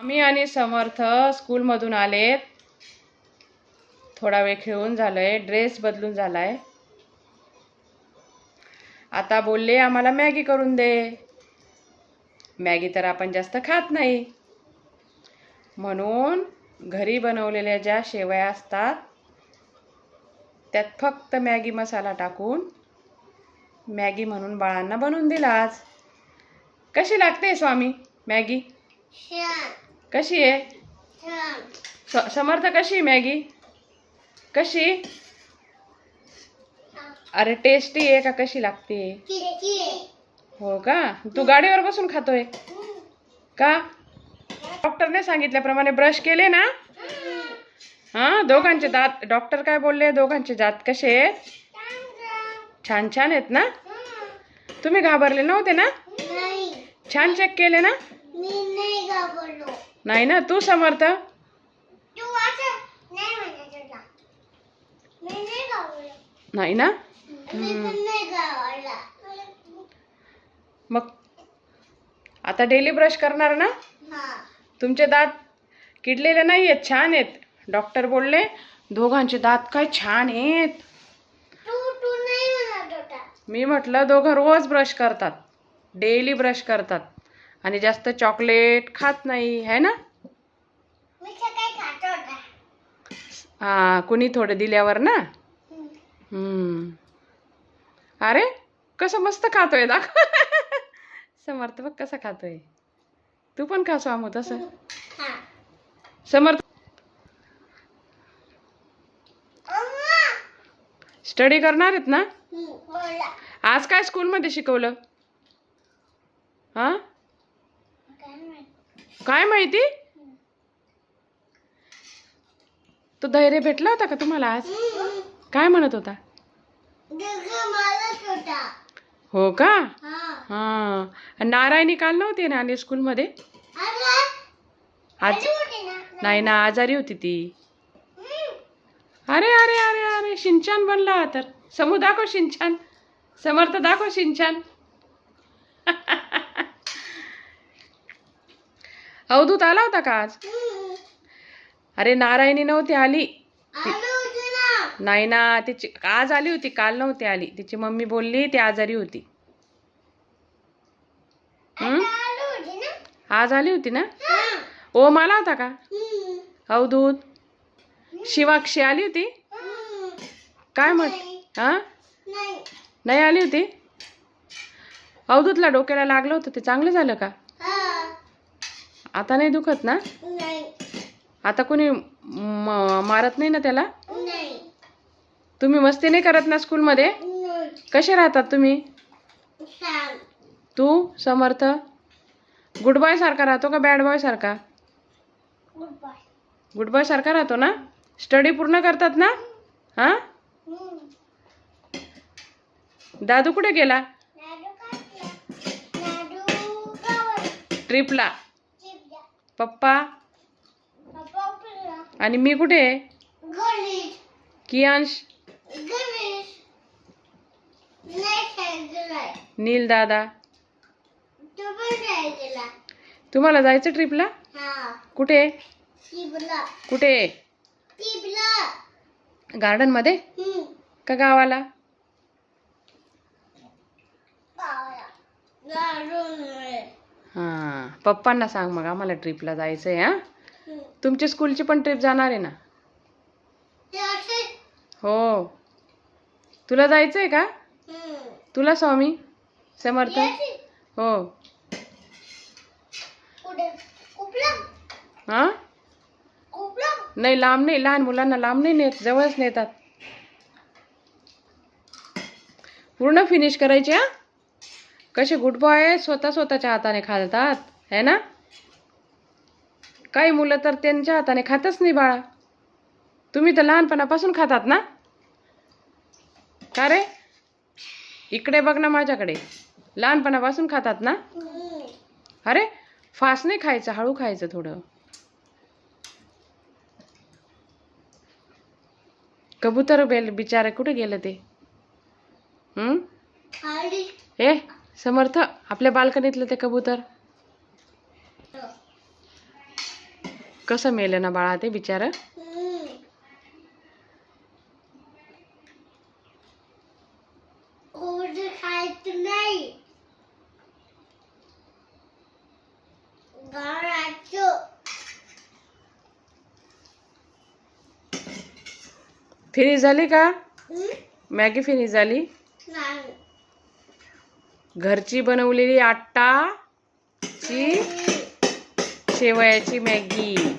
मी आणि समर्थ स्कूलमधून आलेत. थोडा वेळ खेळून झालंय, ड्रेस बदलून झालाय. आता बोलले आम्हाला मॅगी करून दे. मॅगी तर आपण जास्त खात नाही, म्हणून घरी बनवलेल्या ज्या शेवया असतात त्यात फक्त मॅगी मसाला टाकून मॅगी म्हणून बाळांना बनवून दिला आज. कशी लागते स्वामी मॅगी? कशी आहे समर्थ? कशी मॅगी? कशी? अरे टेस्टी आहे का कशी लागते? हो का? तू गाडीवर बसून खातोय का? डॉक्टरने सांगितल्याप्रमाणे ब्रश केले ना? हा, दोघांचे दात, डॉक्टर काय बोलले? दोघांचे दात कसे आहेत? छान छान आहेत ना? तुम्ही घाबरले नव्हते ना? छान चेक केले ना? नाही ना? तू समर्थ? नाही ना? मग आता डेली ब्रश करणार ना? तुमचे दात किडलेले नाही आहेत, छान आहेत. डॉक्टर बोलले दोघांचे दात काय छान आहेत. मी म्हटलं दोघं रोज ब्रश करतात, डेली ब्रश करतात आणि जास्त चॉकलेट खात नाही, है ना? हा, कुणी थोडं दिल्यावर ना. अरे कसं मस्त खातोय, दाखव. समर्थ बघ कसं खातोय. तू पण खा स्वामू तसं. समर्थ स्टडी करणार आहेत ना? आज काय स्कूलमध्ये शिकवलं? हा, काय माहिती? तो धैर्य भेटला होता का तुम्हाला आज? काय म्हणत होता? हो का? हा, नारायणी काल नव्हती ना आली स्कूलमध्ये? आज नाही ना, आजारी होती ती. अरे अरे अरे अरे, शिनचान बनला तर. समू दाखव शिनचान. समर्थ दाखव शिनचान. अवधूत आला होता का आज? अरे नारायणी नव्हती आली. नाही ना, तिची आज आली होती, काल नव्हती आली. तिची मम्मी बोलली ती आजारी होती. आज आली होती ना? ओ मला होता का? अवधूत, शिवाक्षी आली होती? काय म्हट? हा, नाही आली होती. अवधूतला डोक्याला लागलं होतं, ते चांगलं झालं का? आता नाही दुखत ना? आता कोणी मारत नाही ना त्याला? तुम्ही मस्ती नाही करत ना स्कूलमध्ये? कसे राहतात तुम्ही? तू समर्थ गुड बॉय सारखा राहतो का बॅड बॉय सारखा? गुड बॉय सारखा राहतो ना? स्टडी पूर्ण करतात ना? हा, दादू कुठे गेला? ट्रिपला. पप्पा आणि मी कुठे? कियांश, नील दादा. तुम्हाला जायचं ट्रिपला? कुठे? कुठे? गार्डन मध्ये का गावाला? हा, पप्पांना सांग मग आम्हाला ट्रिपला जायचंय. हा, तुमची स्कूलची पण ट्रिप जाणार आहे ना? हो. तुला जायचंय का? तुला स्वामी? समर्थ? हो. हा, नाही लांब नाही, लहान मुलांना लांब नाही नेत, जवळच नेतात. पूर्ण फिनिश करायचे. हा, कसे गुड बॉय स्वतःच्या हाताने खातात, है ना? काही मुलं तर त्यांच्या हाताने खातच नाही बाळा. तुम्ही तर लहानपणापासून खातात ना? का रे? इकडे बघ ना माझ्याकडे. लहानपणापासून खातात ना? अरे फास्ट नाही खायचं, हळू खायचं थोडं. कबूतर बिचारे कुठे गेलं ते? ए समर्थ, आपल्या बाल्कनीतलं ते कबूतर. कसं मेलं ना बाळा ते बिचारं. फिनिश झाली का मॅगी? फिनिश झाली. घरची बनवलेली आटाची शेवयाची मॅगी.